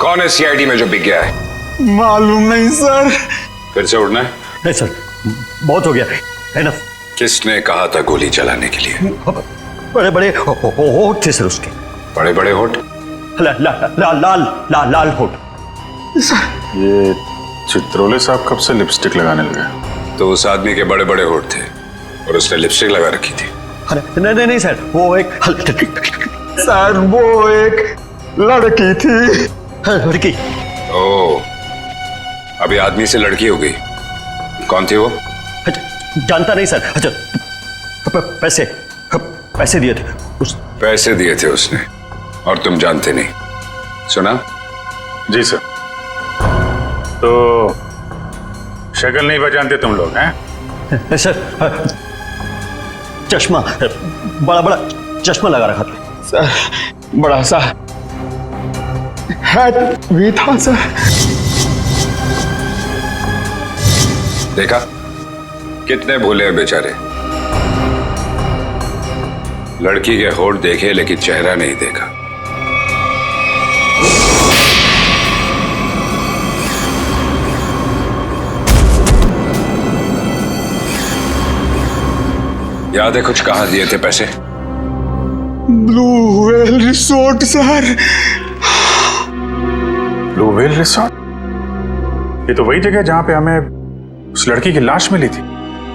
कौन है सीआईडी में जो बिक गया है? मालूम नहीं सर। फिर से उड़ना है? नहीं सर, बहुत हो गया है ना। किसने कहा था गोली चलाने के लिए? बड़े बड़े होठ थे सर उसके। बड़े बड़े होठ? लाल होठ। ये चित्रोले साहब कब से लिपस्टिक लगाने लगे? तो उस आदमी के बड़े बड़े होठ थे और उसने लिपस्टिक लगा रखी थी। नहीं सर, वो एक सर वो एक लड़की थी। लड़की? ओह, अभी आदमी से लड़की हो गई। कौन थी वो? जानता नहीं सर। अच्छा, पैसे दिए थे पैसे दिए थे उसने और तुम जानते नहीं? सुना? जी सर। तो शक्ल नहीं पहचानते तुम लोग हैं? सर, चश्मा, बड़ा चश्मा लगा रखा था सर। बड़ा सा हैट भी था सर। देखा कितने भूले हैं बेचारे। लड़की के होठ देखे लेकिन चेहरा नहीं देखा। याद है कुछ? कहाँ दिए थे पैसे? Blue whale resort sir. Blue whale resort? ये तो वही जगह जहां पे हमें उस लड़की की लाश मिली थी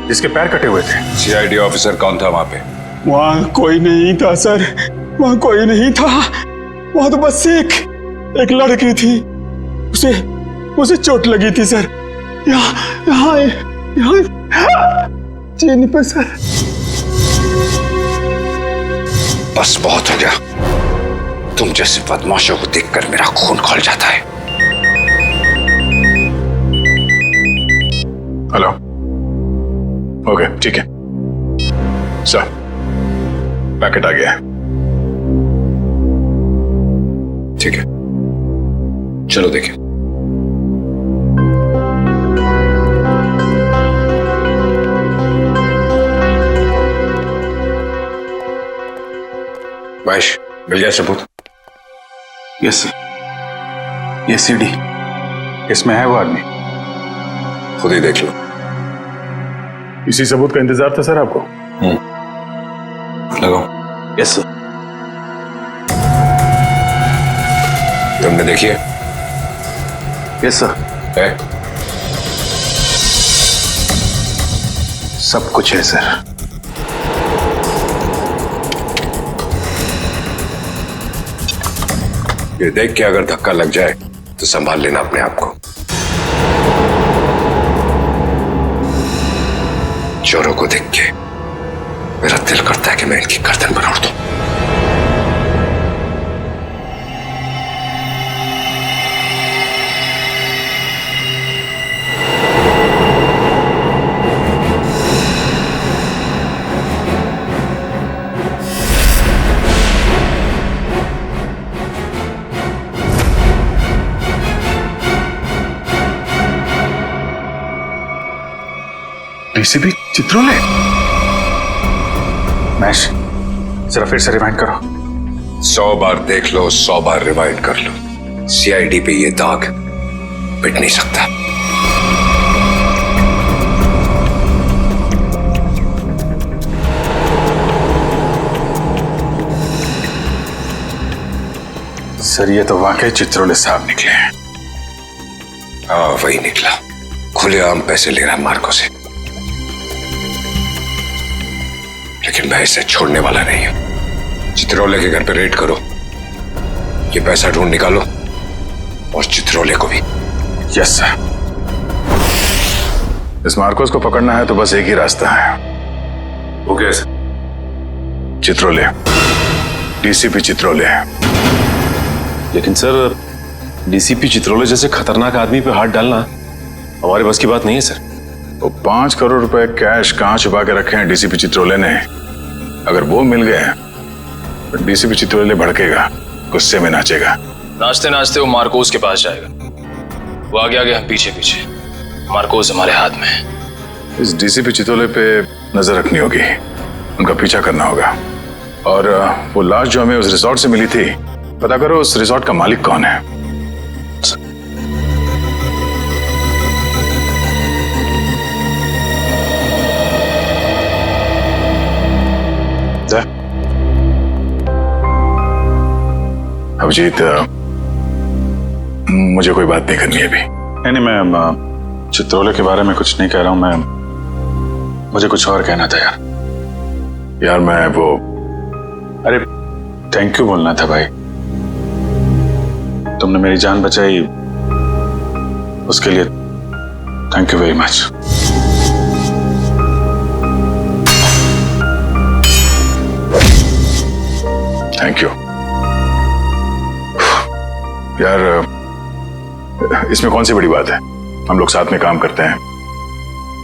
जिसके पैर कटे हुए थे। सीआईडी ऑफिसर कौन था वहां पे? वहां कोई नहीं था सर। वहां कोई नहीं था। वहां तो बस एक लड़की थी। उसे चोट लगी थी सर। यहाँ चीनी पे सर। बस बहुत हो गया। तुम जैसे बदमाशों को देखकर मेरा खून खौल जाता है। हेलो। ओके, ठीक है सर। पैकेट आ गया है। ठीक है, चलो देखें। महेश, मिल गया सबूत? Yes sir. ये सीडी, इसमें है वो आदमी। खुद ही देख लो। इसी सबूत का इंतजार था सर आपको? लगाओ। Yes sir. तुमने देखी है? Yes sir. है? सब कुछ है सर। ये देख के अगर धक्का लग जाए तो संभाल लेना अपने आप को। चोरों को देख के मेरा दिल करता है कि मैं इनकी गर्दन पर उड़ दूं। डीसीपी चित्रोले? मैश, जरा फिर से रिवाइंड करो। 100 बार देख लो, 100 बार रिवाइंड कर लो, सीआईडी पे ये दाग मिट नहीं सकता। सर ये तो वाकई चित्रोले साहब निकले हैं। हाँ, वही निकला। खुलेआम पैसे ले रहा मार्को से। लेकिन मैं इसे छोड़ने वाला नहीं हूं। चित्रोले के घर पे रेड करो, ये पैसा ढूंढ निकालो और चित्रोले को भी। Yes sir. इस मार्कोस को पकड़ना है तो बस एक ही रास्ता है। वो कैसे? चित्रोले, डीसीपी चित्रोले। लेकिन सर, डीसीपी चित्रोले जैसे खतरनाक आदमी पे हाथ डालना हमारे बस की बात नहीं है सर। वो 5 करोड़ रुपए कैश कहां छुपा के रखे हैं डीसीपी चित्रोले ने? अगर वो मिल गए तो डीसीपी चित्रोले भड़केगा, गुस्से में नाचेगा। नाचते नाचते वो मार्कोस के पास जाएगा। वो आगे आगे, हम पीछे पीछे। मार्कोस हमारे हाथ में है। इस डीसीपी चितौले पे नजर रखनी होगी, उनका पीछा करना होगा। और वो लाश जो हमें उस रिजॉर्ट से मिली थी, पता करो उस रिजॉर्ट का मालिक कौन है। अभिजीत, मुझे कोई बात नहीं करनी है अभी। नहीं, मैं चित्रोले के बारे में कुछ नहीं कह रहा हूं। मुझे कुछ और कहना था यार मैं वो, अरे थैंक यू बोलना था भाई। तुमने मेरी जान बचाई, उसके लिए thank you very much. Thank you यार, इसमें कौन सी बड़ी बात है? हम लोग साथ में काम करते हैं,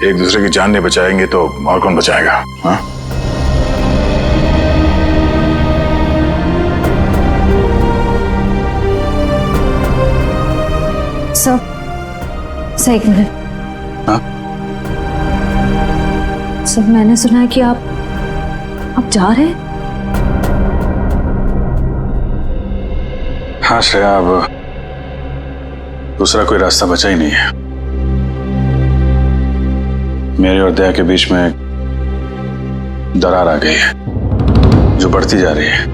एक दूसरे की जान नहीं बचाएंगे तो और कौन बचाएगा? हाँ? सर एक मिनट। हाँ? सर मैंने सुना है कि आप जा रहे हैं। हाँ श्रेया, अब दूसरा कोई रास्ता बचा ही नहीं है। मेरे और दया के बीच में दरार आ गई है जो बढ़ती जा रही है।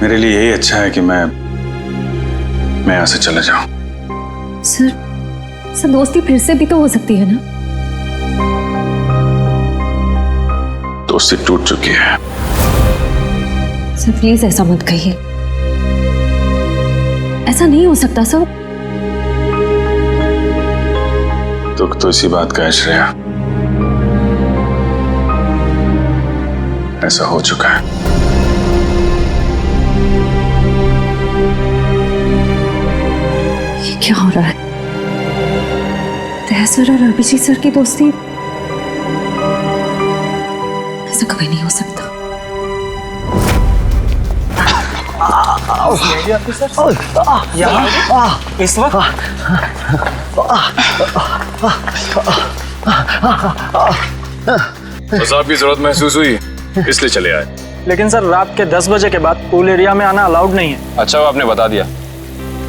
मेरे लिए यही अच्छा है कि मैं यहां से चले जाऊं। सर दोस्ती फिर से भी तो हो सकती है ना? दोस्ती टूट चुकी है। सर प्लीज ऐसा मत कहिए, ऐसा नहीं हो सकता सर। दुख तो इसी बात का है श्रेया, ऐसा हो चुका है। ये क्या हो रहा है? दया सर और अभिजीत सर की दोस्ती, ऐसा कभी नहीं हो सकता। इस वक्त बस आपकी जरूरत महसूस हुई इसलिए चले आए। लेकिन सर रात के 10 बजे के बाद पूल एरिया में आना अलाउड नहीं है। अच्छा वो आपने बता दिया।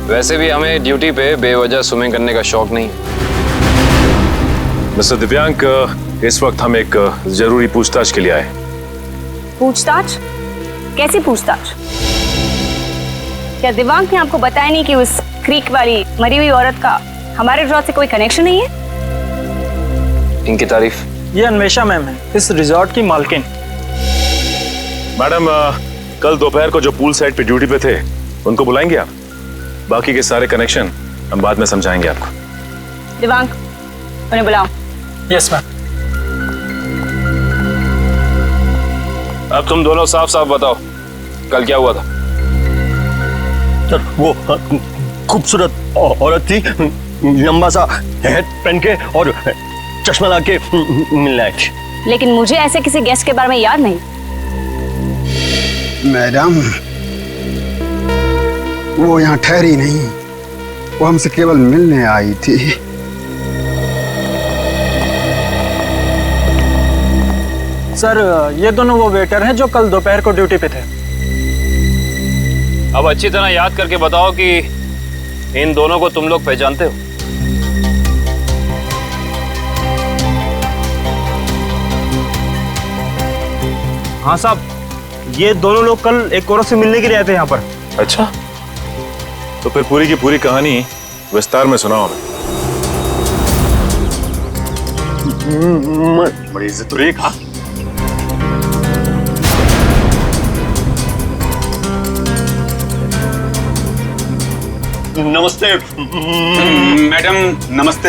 वैसे भी हमें ड्यूटी पे बेवजह स्विमिंग करने का शौक नहीं है। मिस्टर दिव्यांक, इस वक्त हम एक जरूरी पूछताछ के लिए आए। पूछताछ? कैसी पूछताछ? क्या दिव्यांक ने आपको बताया नहीं कि उस क्रीक वाली मरी हुई औरत का हमारे रिजॉर्ट से कोई कनेक्शन नहीं है? इनकी तारीफ? ये अन्वेषा मैम है, इस रिजॉर्ट की मालकिन। मैडम, कल दोपहर को जो पूल साइड पे ड्यूटी पे थे उनको बुलाएंगे आप? बाकी के सारे कनेक्शन हम बाद में समझाएंगे आपको। दिव्यांक, उन्हें बुलाओ। Yes ma'am. अब तुम दोनों साफ साफ बताओ, कल क्या हुआ था? सर वो खूबसूरत औरत थी, लंबा सा हेड पहन के और चश्मा लगा के मिलने आई थी। लेकिन मुझे ऐसे किसी गेस्ट के बारे में याद नहीं। मैडम, वो यहाँ ठहरी नहीं, वो हमसे केवल मिलने आई थी। सर ये दोनों वो वेटर हैं जो कल दोपहर को ड्यूटी पे थे। अब अच्छी तरह याद करके बताओ कि इन दोनों को तुम लोग पहचानते हो? हाँ साहब, ये दोनों लोग कल एक औरत से मिलने के लिए आए थे यहाँ पर। अच्छा, तो फिर पूरी की पूरी कहानी विस्तार में सुनाओ हमें। बड़ी इज्जत तो रही। हाँ, नमस्ते मैडम। नमस्ते।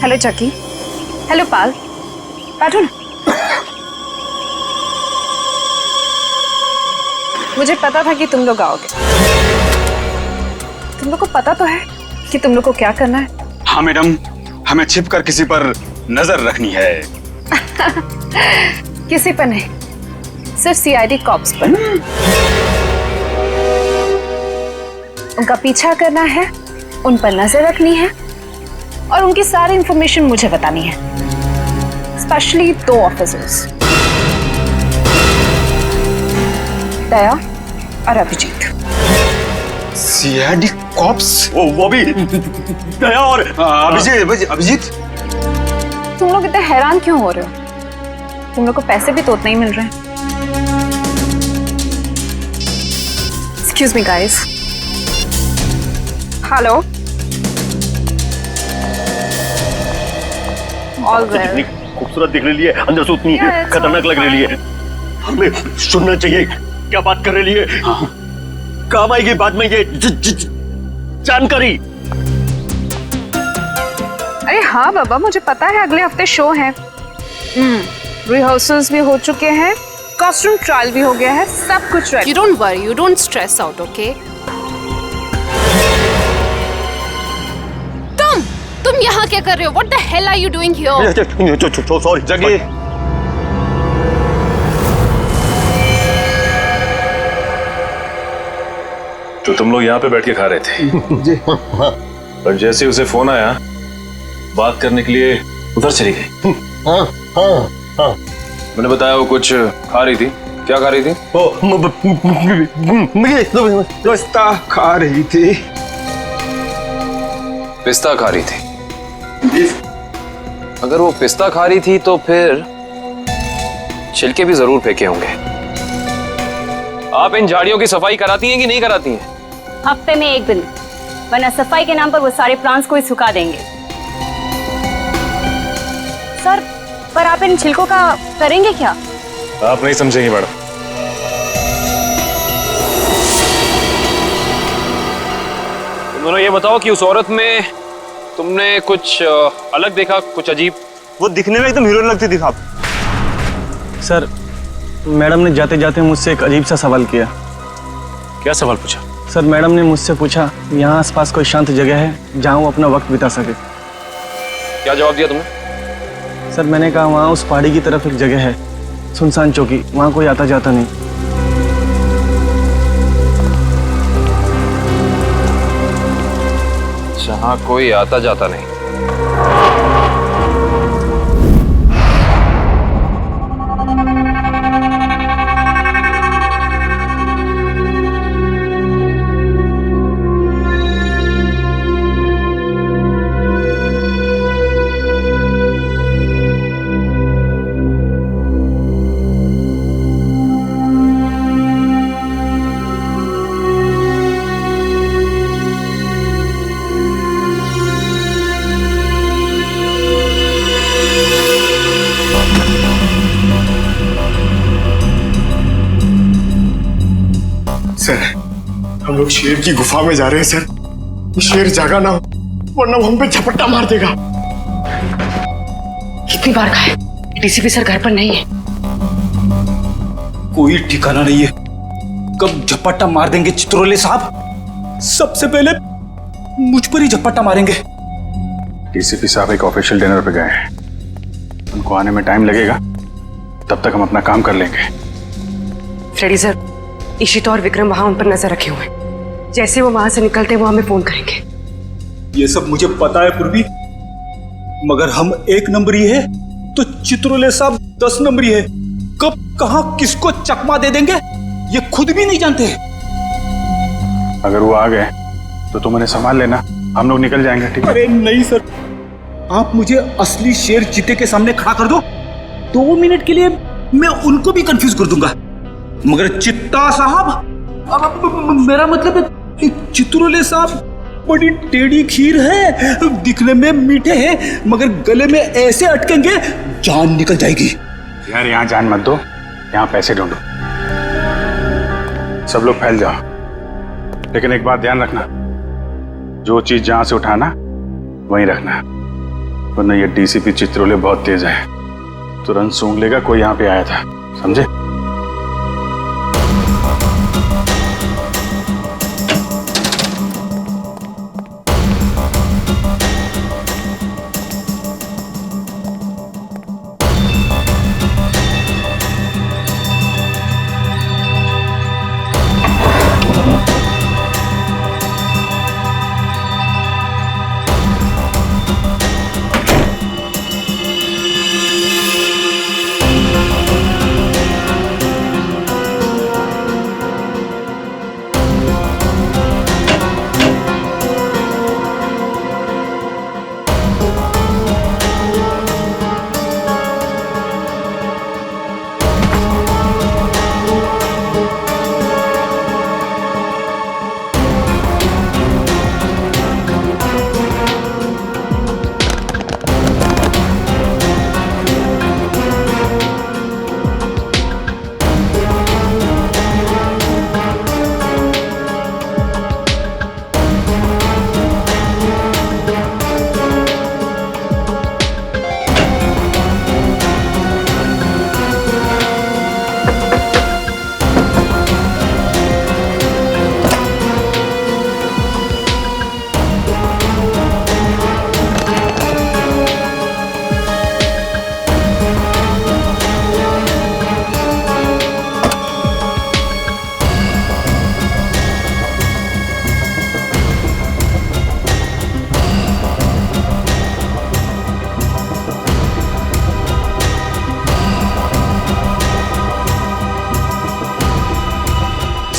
हेलो चकी। हेलो पाल। बैठो ना। मुझे पता था कि तुम लोग आओगे। तुम लोग को पता तो है कि तुम लोग को क्या करना है? हाँ मैडम, हमें छिपकर किसी पर नजर रखनी है। किसी पर नहीं, सिर्फ सीआईडी कॉप्स पर। उनका पीछा करना है, उन पर नजर रखनी है और उनकी सारी इंफॉर्मेशन मुझे बतानी है, स्पेशली 2 ऑफिसर्स, दया और अभिजीत। CID cops? वो भी दया और अभिजीत। तुम लोग इतने हैरान क्यों हो रहे हो? तुम लोग को पैसे भी तो उतने ही मिल रहे हैं। Excuse me guys. Hello. All इतनी खूबसूरत दिख रही है, अंदर से उतनी खतरनाक लग रही है। हमें सुनना चाहिए क्या बात कर रही है। काम आएगी बाद में ये जानकारी। अरे हाँ बाबा, मुझे पता है अगले हफ्ते शो है। रिहर्सल्स भी हो चुके हैं, कॉस्ट्यूम ट्रायल भी हो गया है, सब कुछ ready. You don't worry, you don't stress out, okay? तुम यहाँ क्या कर रहे हो? What the hell are you doing here? Sorry जगी। तो तुम लोग यहाँ पे बैठ के खा रहे थे जी। और जैसे उसे फोन आया बात करने के लिए उधर चली गई। हाँ। मैंने बताया वो कुछ खा रही थी। क्या खा रही थी? पिस्ता खा रही थी। पिस्ता खा रही थी? अगर वो पिस्ता खा रही थी तो फिर छिलके भी जरूर फेंके होंगे। आप इन झाड़ियों की सफाई कराती हैं कि नहीं कराती हैं? हफ्ते में 1 दिन, वरना सफाई के नाम पर वो सारे प्लांट्स को ही सुखा देंगे। सर, पर आप इन छिलकों का करेंगे क्या? आप नहीं समझेंगे मैडम। तुम दोनों ये बताओ कि उस औरत में तुमने कुछ अलग देखा, कुछ अजीब? वो दिखने में एकदम हीरोइन लगती थी साहब। सर, मैडम ने जाते जाते मुझसे एक अजीब सा सवाल किया। क्या सवाल पूछा? सर, मैडम ने मुझसे पूछा यहाँ आसपास कोई शांत जगह है जहाँ वो अपना वक्त बिता सके। क्या जवाब दिया तुमने? सर, मैंने कहा वहाँ उस पहाड़ी की तरफ एक जगह है, सुनसान चौकी, वहाँ कोई आता जाता नहीं। जहाँ कोई आता जाता नहीं। सर, हम लोग शेर की गुफा में जा रहे हैं सर। ये शेर जागा ना हो, वरना वो हम पे झपट्टा मार देगा। कितनी बार कहा है, डीसीपी सर घर पर नहीं है। कोई ठिकाना नहीं है, कब झपट्टा मार देंगे चित्रोले साहब। सबसे पहले मुझ पर ही झपट्टा मारेंगे। डीसीपी साहब एक ऑफिशियल डिनर पे गए हैं, उनको आने में टाइम लगेगा, तब तक हम अपना काम कर लेंगे। फ्रेडी सर, इशिता और विक्रम वहां उन पर नजर रखे हुए हैं। जैसे वो वहां से निकलते वो हमें फोन करेंगे। ये सब मुझे पता है पूर्वी, मगर हम 1 नंबरी है तो चित्रोले साहब 10 नंबरी है। कब कहां किसको चकमा दे देंगे ये खुद भी नहीं जानते। अगर वो आ गए तो तुम उन्हें संभाल लेना, हम लोग निकल जाएंगे। ठीक है? अरे नहीं सर, आप मुझे असली शेर चीते के सामने खड़ा कर दो, 2 मिनट के लिए मैं उनको भी कंफ्यूज कर दूंगा। मगर चित्ता साहब, अब मेरा मतलब चित्रोले साहब बड़ी टेढ़ी खीर है, दिखने में मीठे हैं मगर गले में ऐसे अटकेंगे जान निकल जाएगी। यार यहाँ जान मत दो, यहाँ पैसे ढूंढो। सब लोग फैल जाओ, लेकिन एक बात ध्यान रखना, जो चीज जहां से उठाना वहीं रखना, वरना ये डीसीपी चित्रोले बहुत तेज है, तुरंत सूंघ लेगा कोई यहाँ पे आया था। समझे?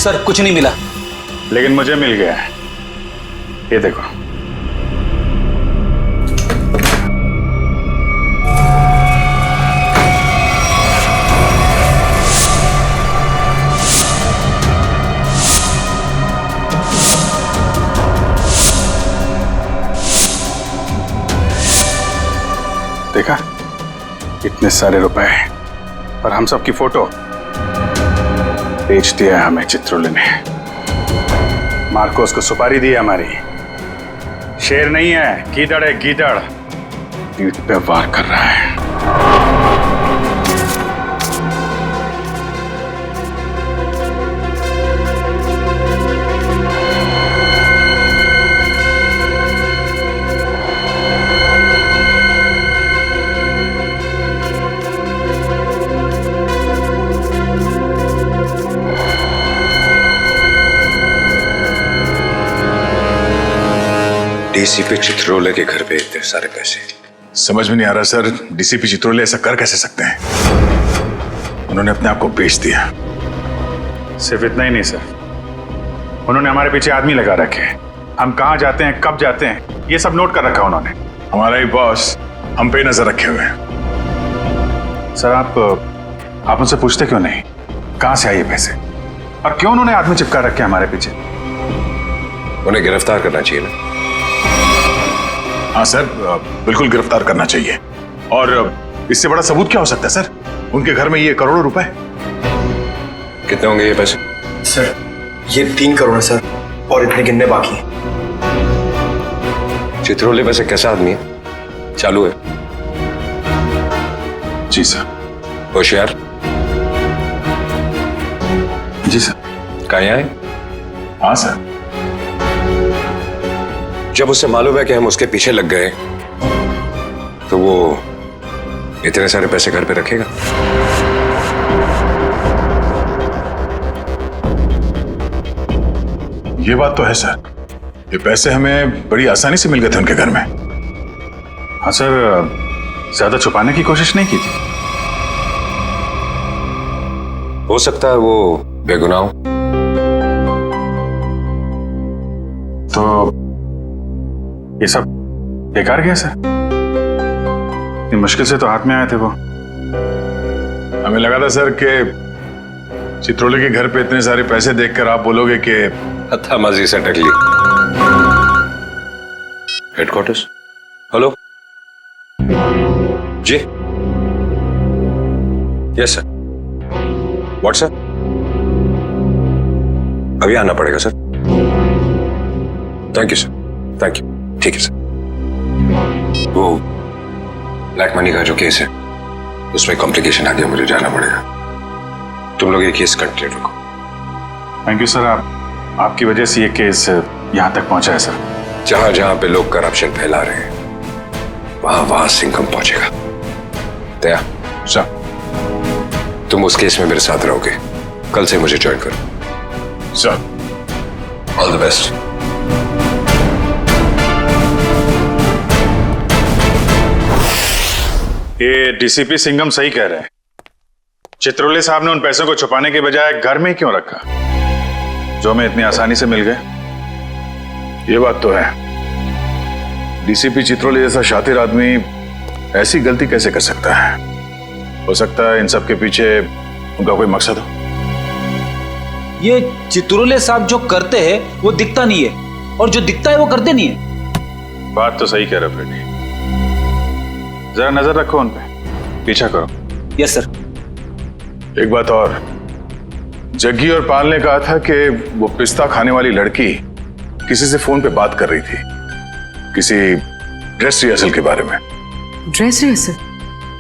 सर कुछ नहीं मिला। लेकिन मुझे मिल गया है, ये देखो। देखा, इतने सारे रुपए और हम सब की फोटो बेच दिया हमें चित्रोले ने। मार्कोस को सुपारी दी है हमारी। शेर नहीं है, गीदड़ है, गीदड़। पीठ पे वार कर रहा है। डीसीपी चित्रोले के घर पे इतने सारे पैसे। समझ में नहीं आ रहा सर, डीसीपी चित्रोले ऐसा कर कैसे सकते हैं? उन्होंने अपने आप को बेच दिया। सिर्फ इतना ही नहीं सर, उन्होंने हमारे पीछे आदमी लगा रखे हैं। हम कहां जाते हैं, कब जाते हैं, ये सब नोट कर रखा उन्होंने। हमारा ही बॉस हम पे नजर रखे हुए हैं। सर आप उनसे पूछते क्यों नहीं कहां से आए ये पैसे, और क्यों उन्होंने आदमी चिपका रखे हमारे पीछे? उन्हें गिरफ्तार करना चाहिए ना। हाँ सर, बिल्कुल गिरफ्तार करना चाहिए। और इससे बड़ा सबूत क्या हो सकता है सर? उनके घर में ये करोड़ों रुपए। कितने होंगे ये पैसे? सर ये 3 करोड़ है सर, और इतने गिनने बाकी हैं। चित्रोले वैसे कैसा आदमी है? चालू है? जी सर। होशियार? जी सर। कहाँ आए? हाँ सर। जब उसे मालूम है कि हम उसके पीछे लग गए तो वो इतने सारे पैसे घर पे रखेगा? ये बात तो है सर, ये पैसे हमें बड़ी आसानी से मिल गए थे उनके घर में। हाँ सर, ज्यादा छुपाने की कोशिश नहीं की थी। हो सकता है वो बेगुनाह हो। तो ये सब बेकार गया सर? इतनी मुश्किल से तो हाथ में आए थे वो। हमें लगा था सर कि चित्रोले के घर पे इतने सारे पैसे देखकर आप बोलोगे कि हत्थामाजी से टकली। हेडक्वार्टर्स। हेलो जी। Yes sir. व्हाट्सएप अभी आना पड़ेगा sir. Thank you sir, thank you. ठीक है सर। वो ब्लैक मनी का जो केस है उसमें कॉम्प्लिकेशन आ गया, मुझे जाना पड़ेगा। तुम लोग ये केस कंटिन्यू रखो। थैंक यू सर, आपकी वजह से ये केस यहाँ तक पहुंचा है सर। जहां जहां पे लोग करप्शन फैला रहे हैं वहां वहां सिंघम पहुंचेगा। दया सर, तुम उस केस में मेरे साथ रहोगे। कल से मुझे ज्वाइन करो सर। All the best. ये डीसीपी सिंघम सही कह रहे हैं। चित्रोले साहब ने उन पैसों को छुपाने के बजाय घर में ही क्यों रखा, जो हमें इतनी आसानी से मिल गए? ये बात तो है, डीसीपी चित्रोले जैसा शातिर आदमी ऐसी गलती कैसे कर सकता है? हो सकता है इन सब के पीछे उनका कोई मकसद हो। ये चित्रोले साहब जो करते हैं वो दिखता नहीं है, और जो दिखता है वो करते नहीं है। बात तो सही कह रहे फ्रेडी, जरा नजर रखो उन पे, पीछा करो। Yes sir. एक बात और, जग्गी और पाल ने कहा था कि वो पिस्ता खाने वाली लड़की किसी से फोन पे बात कर रही थी, किसी ड्रेस रिहर्सल के बारे में। Dress rehearsal?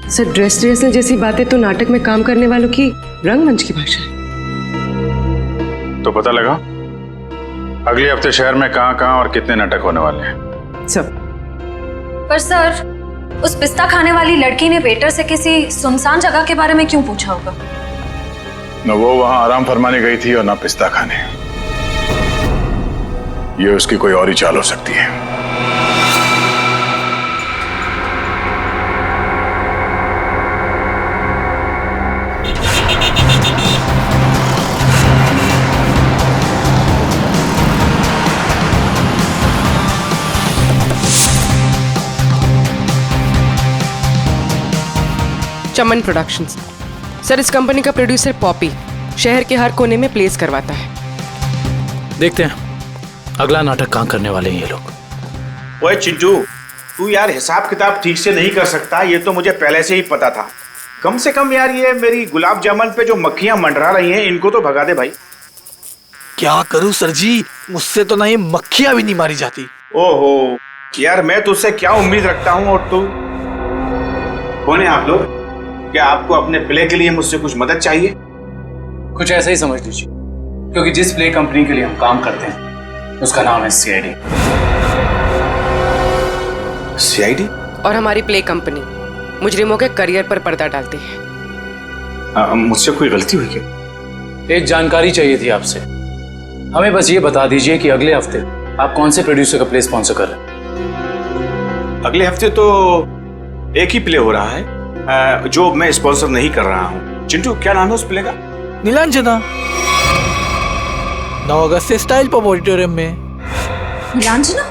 Sir dress rehearsal जैसी बातें तो नाटक में काम करने वालों की रंगमंच की भाषा है। तो पता लगा अगले हफ्ते शहर में कहां और कितने नाटक होने वाले हैं? सब। पर सर उस पिस्ता खाने वाली लड़की ने वेटर से किसी सुनसान जगह के बारे में क्यों पूछा होगा? न वो वहां आराम फरमाने गई थी और ना पिस्ता खाने। ये उसकी कोई और ही चाल हो सकती है। चमन प्रोडक्शंस। सर, इस कंपनी का प्रोड्यूसर पॉपी शहर के हर कोने में प्लेस करवाता है। देखते हैं अगला नाटक कहाँ करने वाले हैं ये लोग। ओए चिंटू, तू यार हिसाब किताब ठीक से नहीं कर सकता, ये तो मुझे पहले से ही पता था। कम से कम यार ये मेरी गुलाब जामुन पे जो मक्खियां मंडरा रही हैं इनको तो भगा दे भाई। क्या करूं सर जी, मुझसे तो ना ये मक्खियां भी नहीं मारी जाती। ओहो यार, मैं तुझसे क्या उम्मीद रखता हूँ। और तू कौन है आप लोग? क्या आपको अपने प्ले के लिए मुझसे कुछ मदद चाहिए? कुछ ऐसा ही समझ लीजिए, क्योंकि जिस प्ले कंपनी के लिए हम काम करते हैं उसका नाम है CID। CID? और हमारी प्ले कंपनी मुजरिमों के करियर पर पर्दा डालती है। मुझसे कोई गलती हुई क्या? एक जानकारी चाहिए थी आपसे। हमें बस ये बता दीजिए कि अगले हफ्ते आप कौन से प्रोड्यूसर का प्ले स्पॉन्सर कर रहे हैं। अगले हफ्ते तो एक ही प्ले हो रहा है जो मैं स्पॉन्सर नहीं कर रहा हूँ। चिंटू, क्या नाम है उस प्ले का? नीलांजना। 9 अगस्त से स्टाइल पब ऑडिटोरियम में। नीलांजना?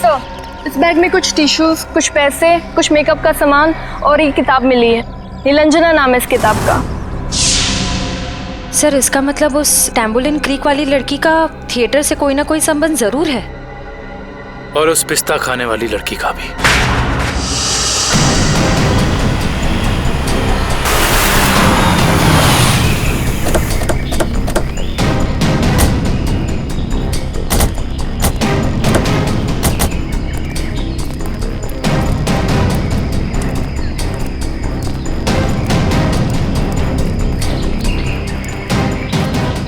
सर, इस बैग में कुछ टिश्यूज, कुछ पैसे, कुछ मेकअप का सामान और एक किताब मिली है। नीलांजना नाम है इस किताब का। सर, इसका मतलब उस टैम्बुलिन क्रीक वाली लड़की का थिएटर से कोई ना कोई संबंध जरूर है। और उस पिस्ता खाने वाली लड़की का भी।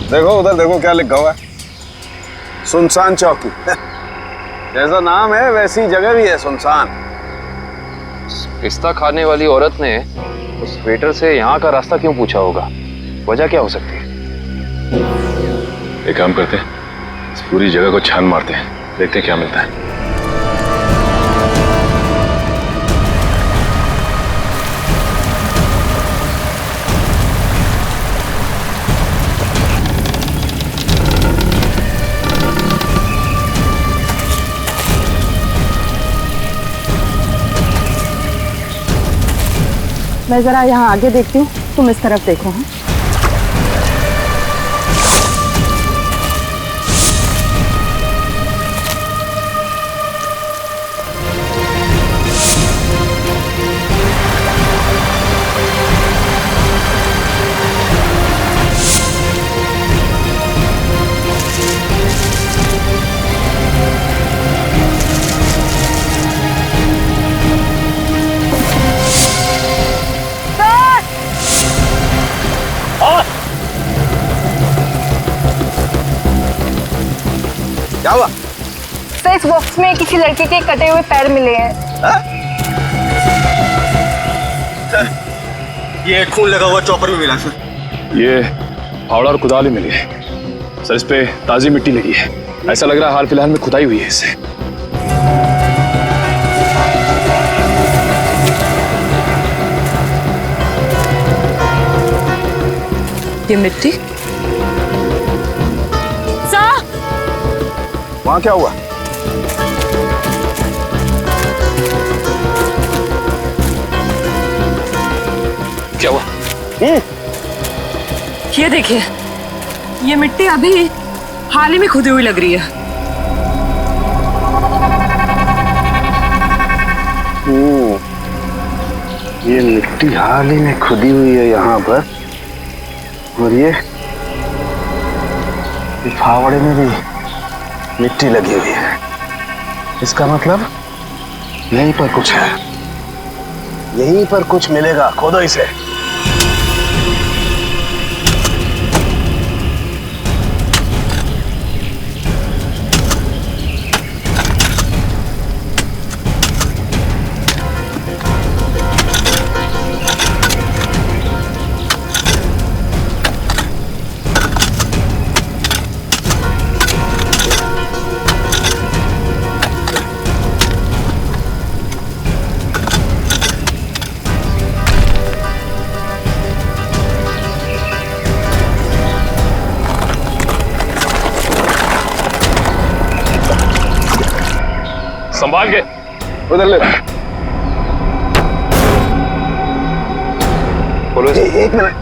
देखो उधर देखो क्या लिखा हुआ है, सुनसान चौकी। जैसा नाम है वैसी जगह भी है, सुनसान। पिस्ता खाने वाली औरत ने उस वेटर से यहाँ का रास्ता क्यों पूछा होगा? वजह क्या हो सकती है? एक काम करते हैं, इस पूरी जगह को छान मारते हैं, देखते हैं क्या मिलता है। मैं जरा यहाँ आगे देखती हूँ, तुम इस तरफ देखो। हाँ, क्या हुआ? सर, इस बॉक्स में किसी लड़के के कटे हुए पैर मिले हैं। ये खून लगा हुआ चॉपर भी मिला सर। ये फावड़ा और कुदाल भी मिली है सर। इस पे ताजी मिट्टी लगी है, ऐसा लग रहा है हाल फिलहाल में खुदाई हुई है इससे। ये मिट्टी वहां क्या हुआ? क्या हुआ? ये देखिए, ये मिट्टी अभी हाल ही में खुदी हुई लग रही है। ये मिट्टी हाल ही में खुदी हुई है यहाँ पर, और ये फावड़े में भी मिट्टी लगी हुई है। इसका मतलब यहीं पर कुछ है, यहीं पर कुछ मिलेगा। खोदो इसे। संभाल के उधर ले। खोलो इसे। एक मिनट,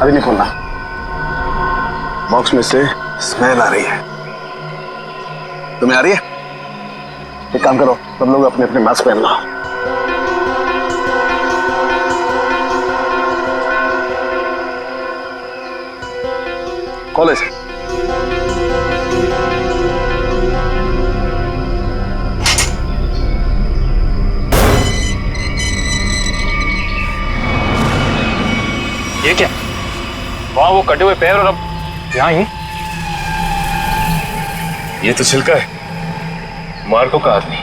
अभी नहीं खोलना। बॉक्स में से स्मेल आ रही है। तुम्हें आ रही है? एक काम करो, सब लोग अपने अपने मास्क पहन लो। खोलो इसे। ये क्या? वहां वो कटे हुए पैर और अब यहाँ ही। ये तो छिलका है, मार्को का आदमी।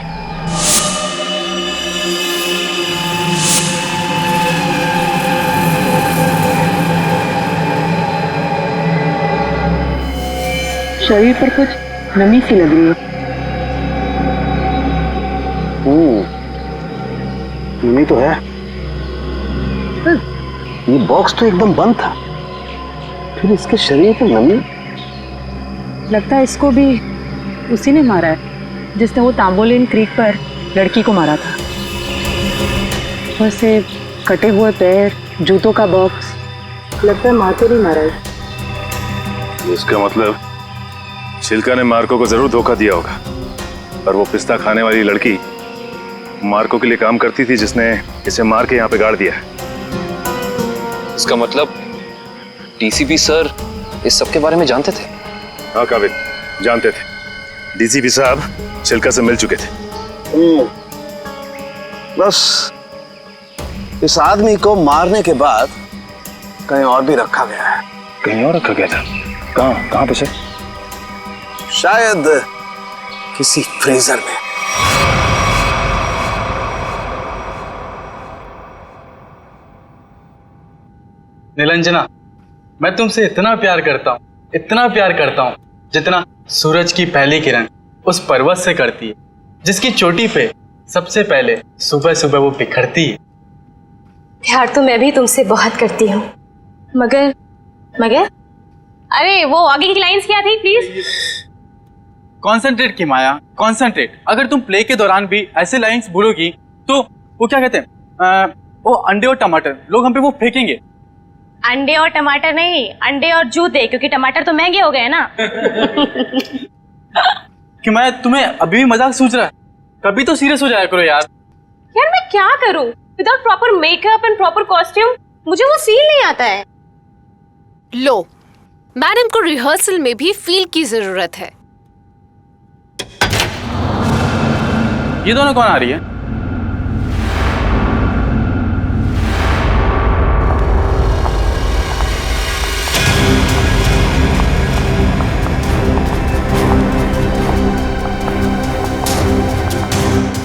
शरीर पर कुछ नमी सी लग रही है। नमी तो है। ये बॉक्स तो एकदम बंद था, फिर इसके शरीर पर नमी। लगता है इसको भी उसी ने मारा है जिसने वो तांबोलिन क्रीक पर लड़की को मारा था। वैसे कटे हुए पैर, जूतों का बॉक्स, लगता है मार्को ने मारा है। इसका मतलब छिलका ने मार्को को जरूर धोखा दिया होगा, और वो पिस्ता खाने वाली लड़की मार्को के लिए काम करती थी, जिसने इसे मार के यहाँ पे गाड़ दिया है। इसका मतलब डीसीपी सर इस सब के बारे में जानते थे? हाँ काबिल, जानते थे। डीसीपी साहब छिलका से मिल चुके थे। बस इस आदमी को मारने के बाद कहीं और भी रखा गया है। कहीं और रखा गया था? कहाँ पे सर? शायद किसी फ्रीजर में। निरंजना, मैं तुमसे इतना प्यार करता हूँ, इतना प्यार करता हूँ, जितना सूरज की पहली किरण उस पर्वत से करती है, जिसकी चोटी पे सबसे पहले सुबह सुबह वो बिखरती है। प्यार तो मैं भी तुमसे बहुत करती हूँ, मगर अरे वो आगे की लाइंस क्या थी प्लीज? कॉन्सेंट्रेट की माया, कॉन्सेंट्रेट। अगर तुम प्ले के दौरान भी ऐसे लाइंस बोलोगी तो वो क्या कहते हैं, वो अंडे और टमाटर लोग हम पे वो फेंकेंगे। अंडे और टमाटर नहीं, अंडे और जूते, क्योंकि टमाटर तो महंगे हो गए ना। कि मैं तुम्हें अभी भी मजाक सूझ रहा है? कभी तो सीरियस हो जाया करो यार। यार मैं क्या करूं? Without proper makeup and proper costume मुझे वो फील नहीं आता है। लो, मैडम को रिहर्सल में भी फील की जरूरत है। ये दोनों कौन आ रही है?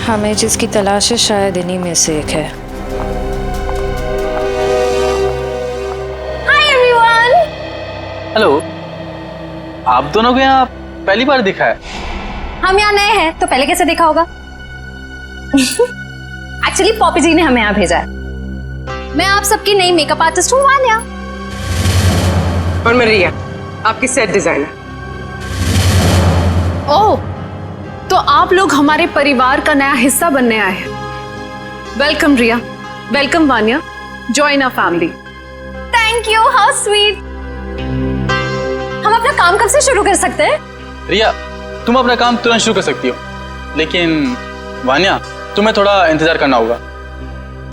हमें जिसकी तलाश है शायद इन्हीं में से एक है। Hi everyone. हेलो, आप दोनों को यहाँ पहली बार दिखा है? हम यहाँ नए हैं तो पहले कैसे देखा होगा? एक्चुअली पॉपी जी ने हमें यहाँ भेजा है। मैं आप सबकी नई मेकअप आर्टिस्ट हूँ वान्या। और मैं रिया, आपकी सेट डिजाइनर। ओह, तो आप लोग हमारे परिवार का नया हिस्सा बनने आए हैं। Welcome Riya, welcome Vanya, join our family. Thank you, how sweet. हम अपना काम कब से शुरू कर सकते हैं? रिया, तुम अपना काम तुरंत शुरू कर सकती हो, लेकिन वान्या तुम्हें थोड़ा इंतजार करना होगा।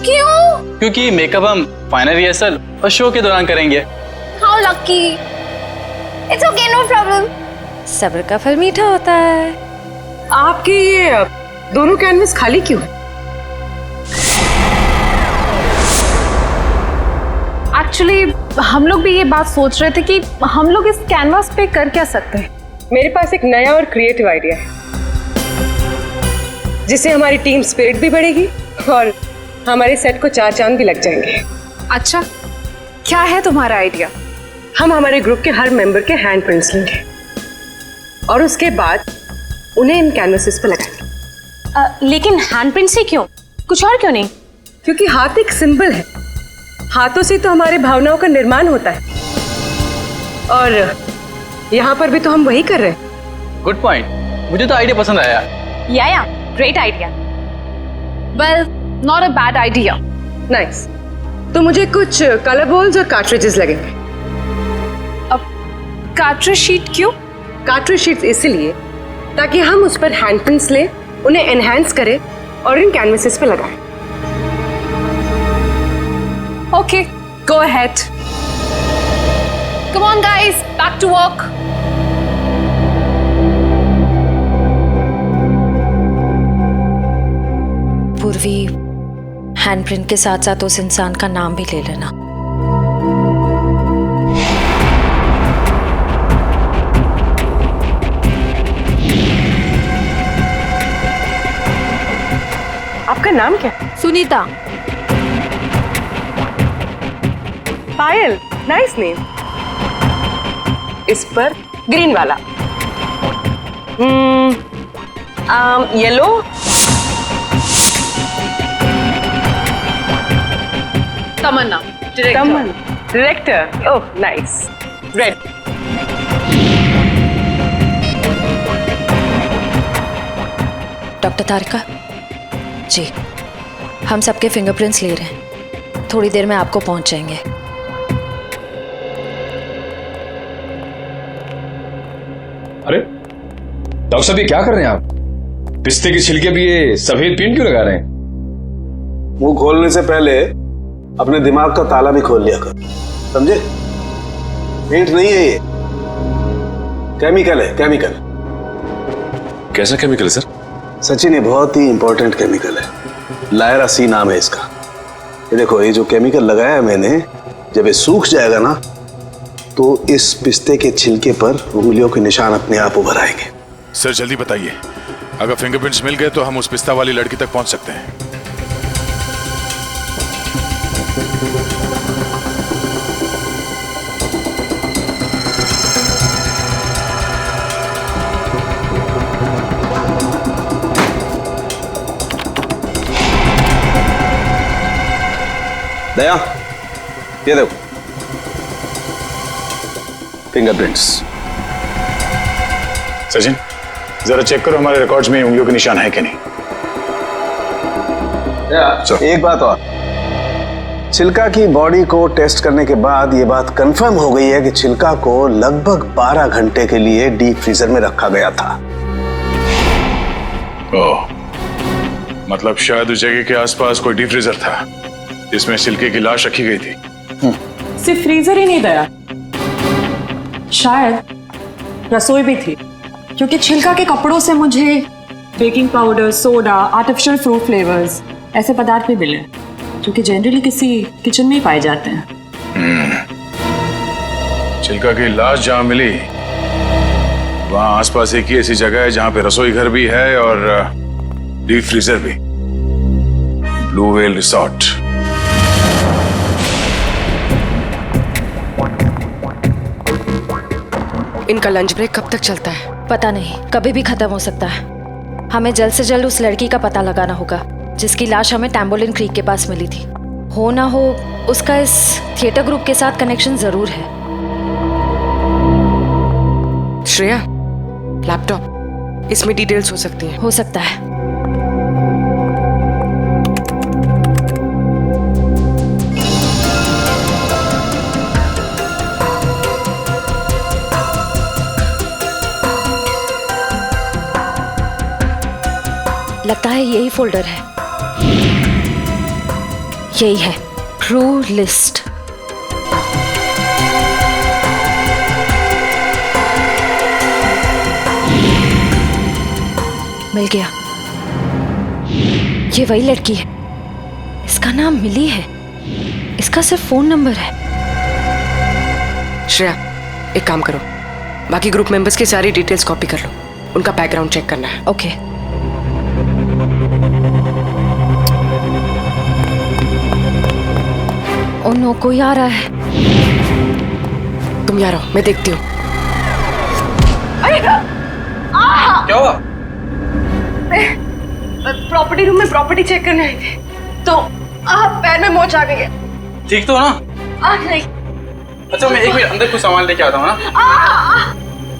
क्यों? क्योंकि मेकअप हम फाइनल रिहर्सल और शो के दौरान करेंगे। How lucky. It's okay, no problem. सब्र का फल मीठा होता है। आपके ये दोनों कैनवस खाली क्यों है? एक्चुअली हम लोग भी ये बात सोच रहे थे कि हम लोग इस कैनवास पे कर क्या सकते हैं। मेरे पास एक नया और क्रिएटिव आइडिया है, जिससे हमारी टीम स्पिरिट भी बढ़ेगी और हमारे सेट को 4 चांद भी लग जाएंगे। अच्छा, क्या है तुम्हारा आइडिया? हम हमारे ग्रुप के हर मेंबर के हैंड प्रिंट्स लेंगे और उसके बाद उन्हें इन कैनवसेस पर लगाएंगे। लेकिन हैंड प्रिंट से क्यों? कुछ और क्यों नहीं? क्योंकि हाथ एक सिंबल है। हाथों से तो हमारे भावनाओं का निर्माण होता है, और यहाँ पर भी तो हम वही कर रहे हैं। गुड पॉइंट, मुझे तो आइडिया पसंद आया। या great idea. Well, not a bad idea. Nice. तो मुझे कुछ कलर बॉल्स और कार्ट्रिजेस लगेंगे। अब कार्ट्रिज शीट क्यों? कार्ट्रिज शीट्स इसलिए ताकि हम उस पर हैंड प्रिंट्स लें, उन्हें एनहांस करें और इन कैनवसेस पे लगाएं। Okay, go ahead. Come on guys, back to work. Purvi, handprint के साथ साथ उस इंसान का नाम भी ले लेना। आपका नाम क्या? सुनीता। Payal, nice name. इस पर ग्रीन वाला। Yellow. Tamanna, director. Oh nice. Red. Doctor Tarika ji, हम सबके फिंगरप्रिंट्स ले रहे हैं, थोड़ी देर में आपको पहुंच जाएंगे। अरे डॉक्टर साहब, ये क्या कर रहे हैं आप? पिस्ते के छिलके भी ये सफेद पेंट क्यों लगा रहे हैं? मुंह खोलने से पहले अपने दिमाग का ताला भी खोल लिया कर, समझे? पेंट नहीं है ये, केमिकल है, केमिकल। कैसा केमिकल है सर? सचिन, ये बहुत ही इंपॉर्टेंट केमिकल है, लायरा सी नाम है इसका। ये देखो, ये जो केमिकल लगाया है मैंने, जब ये सूख जाएगा ना तो इस पिस्ते के छिलके पर उंगलियों के निशान अपने आप उभर आएंगे। सर जल्दी बताइए, अगर फिंगरप्रिंट्स मिल गए तो हम उस पिस्ता वाली लड़की तक पहुंच सकते हैं। दया, ये देखो फिंगरप्रिंट्स। सचिन, जरा चेक करो हमारे रिकॉर्ड्स में उंगलियों के निशान है कि नहीं। एक बात और, छिलका की बॉडी को टेस्ट करने के बाद ये बात कंफर्म हो गई है कि छिलका को लगभग 12 घंटे के लिए डीप फ्रीजर में रखा गया था। ओह, मतलब शायद उस जगह के आसपास कोई डीप फ्रीजर था जिसमें छिलके की लाश रखी गई थी। सिर्फ फ्रीजर ही नहीं दया, शायद रसोई भी थी, क्योंकि छिलका के कपड़ों से मुझे baking powder, soda, artificial fruit flavours ऐसे पदार्थ भी मिले जो कि जनरली किसी किचन में ही पाए जाते हैं। छिलका की लाश जहां मिली वहां आसपास एक ही ऐसी जगह है जहां पे रसोई घर भी है और डीप फ्रीजर भी, ब्लू व्हेल रिसोर्ट। इनका लंच ब्रेक कब तक चलता है? पता नहीं, कभी भी खत्म हो सकता है। हमें जल्द से जल्द उस लड़की का पता लगाना होगा जिसकी लाश हमें टैम्बोलिन क्रीक के पास मिली थी। हो ना हो उसका इस थिएटर ग्रुप के साथ कनेक्शन जरूर है। श्रेया, लैपटॉप, इसमें डिटेल्स हो सकती हैं। हो सकता है। लगता है यही फोल्डर है। यही है, ट्रू लिस्ट। मिल गया, ये वही लड़की है। इसका नाम मिली है, इसका सिर्फ फोन नंबर है। श्रेया, एक काम करो, बाकी ग्रुप मेंबर्स की सारी डिटेल्स कॉपी कर लो, उनका बैकग्राउंड चेक करना है। ओके। ओ नो, कोई आ रहा है। तुम यहाँ रहो, मैं देखती हूँ। क्या हुआ? प्रॉपर्टी रूम में प्रॉपर्टी चेक करने आए थे तो पैर में मोच आ गई है। ठीक तो हो ना? नहीं। अच्छा, मैं एक मिनट अंदर कुछ सामान लेके आता हूँ ना।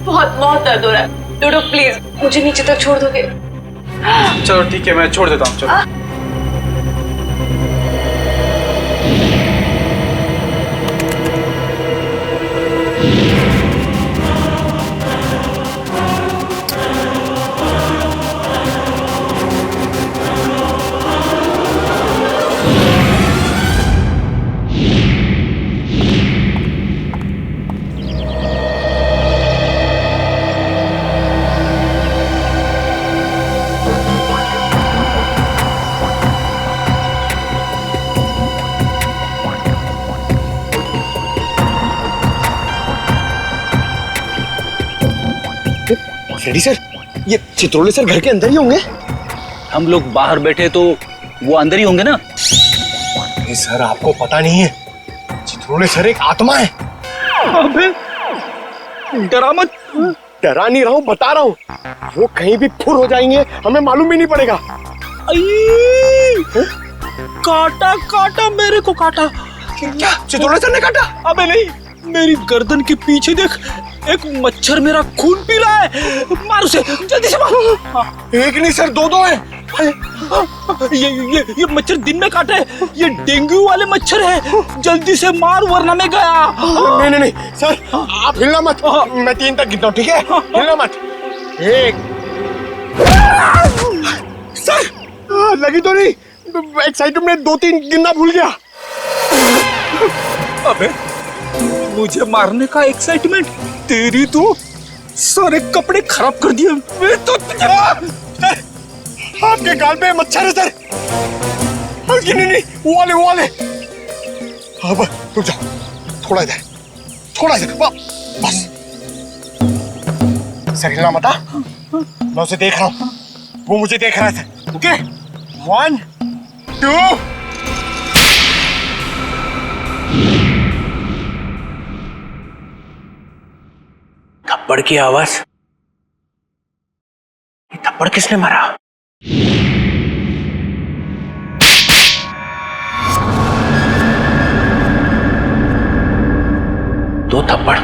बहुत बहुत दर्द हो रहा है। डोडो प्लीज मुझे नीचे तक छोड़ दोगे? चलो ठीक है, मैं छोड़ देता हूँ। चलो। रेडी सर, ये चित्रोले सर घर के अंदर ही होंगे? हम लोग बाहर बैठे तो वो अंदर ही होंगे ना? नहीं सर, आपको पता नहीं है, चित्रोले सर एक आत्मा है। अबे डरा मत। डरा नहीं रहा हूँ, बता रहा हूँ, वो कहीं भी फुर हो जाएंगे, हमें मालूम भी नहीं पड़ेगा। काटा काटा, मेरे को काटा। क्या चित्रोले सर ने काटा? अबे नहीं, मेरी गर्दन के पीछे देख, एक मच्छर मेरा खून पी रहा है। मार उसे, जल्दी से मार। एक नहीं सर, दो हैं। ये मच्छर दिन में काटे, ये डेंगू वाले मच्छर है। जल्दी से मार वरना मैं गया। नहीं सर, आप हिलना मत, मैं 3 तक गिनता हूँ, ठीक है? हिलना मत। 1 सर, लगी तो नहीं? एक्साइटमेंट में 2-3 गिनना भूल गया। अबे मुझे मारने का एक्साइटमेंट, तेरी तो सारे कपड़े खराब कर दिए। मैं तो आपके गाल पे मच्छर है सर। नहीं, वो वाले। अब रुक जाओ, थोड़ा इधर, बस। सर हिलना मत, मैं उसे देख रहा हूँ, वो मुझे देख रहा है सर। ओके, 1 2 थप्पड़ की आवाज। ये थप्पड़ किसने मारा? दो थप्पड़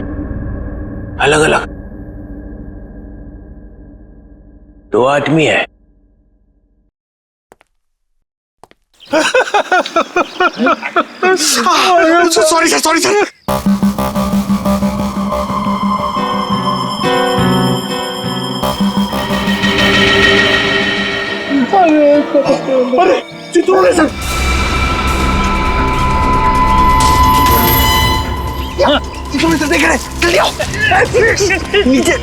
अलग अलग, 2 आदमी है। Sorry sir. अरे चित्रोले सर, चित्रोले सर देख रहे हैं, जल्दी आओ। नीचे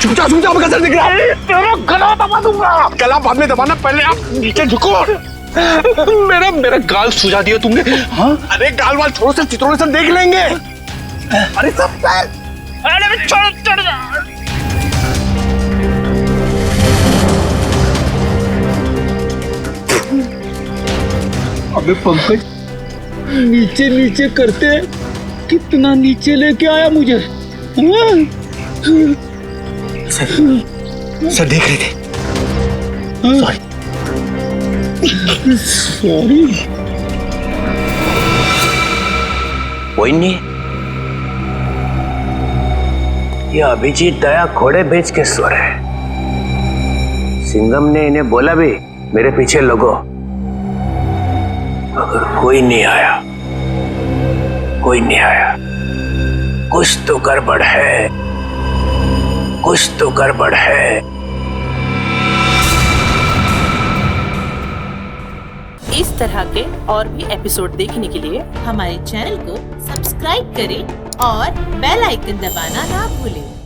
चुपचाप गजर दिख रहा है। तेरा गला दबा दूंगा। गला बाद में दबाना, पहले आप नीचे झुको। मेरा गाल सुझा दिया तुमने। हाँ? अरे गाल वाल छोड़ो सर, चित्रोले सर देख लेंगे। अरे सब छोड़। अबे पंकज, नीचे करते कितना नीचे लेके आया मुझे। सर देख रहे थे। सॉरी। कोई नहीं, ये अभिजीत दया घोड़े बेच के सो रहे हैं। सिंघम ने इन्हें बोला भी मेरे पीछे लगो, मगर कोई नहीं आया। कुछ तो गड़बड़ है। इस तरह के और भी एपिसोड देखने के लिए हमारे चैनल को सब्सक्राइब करें और बेल आइकन दबाना ना भूलें।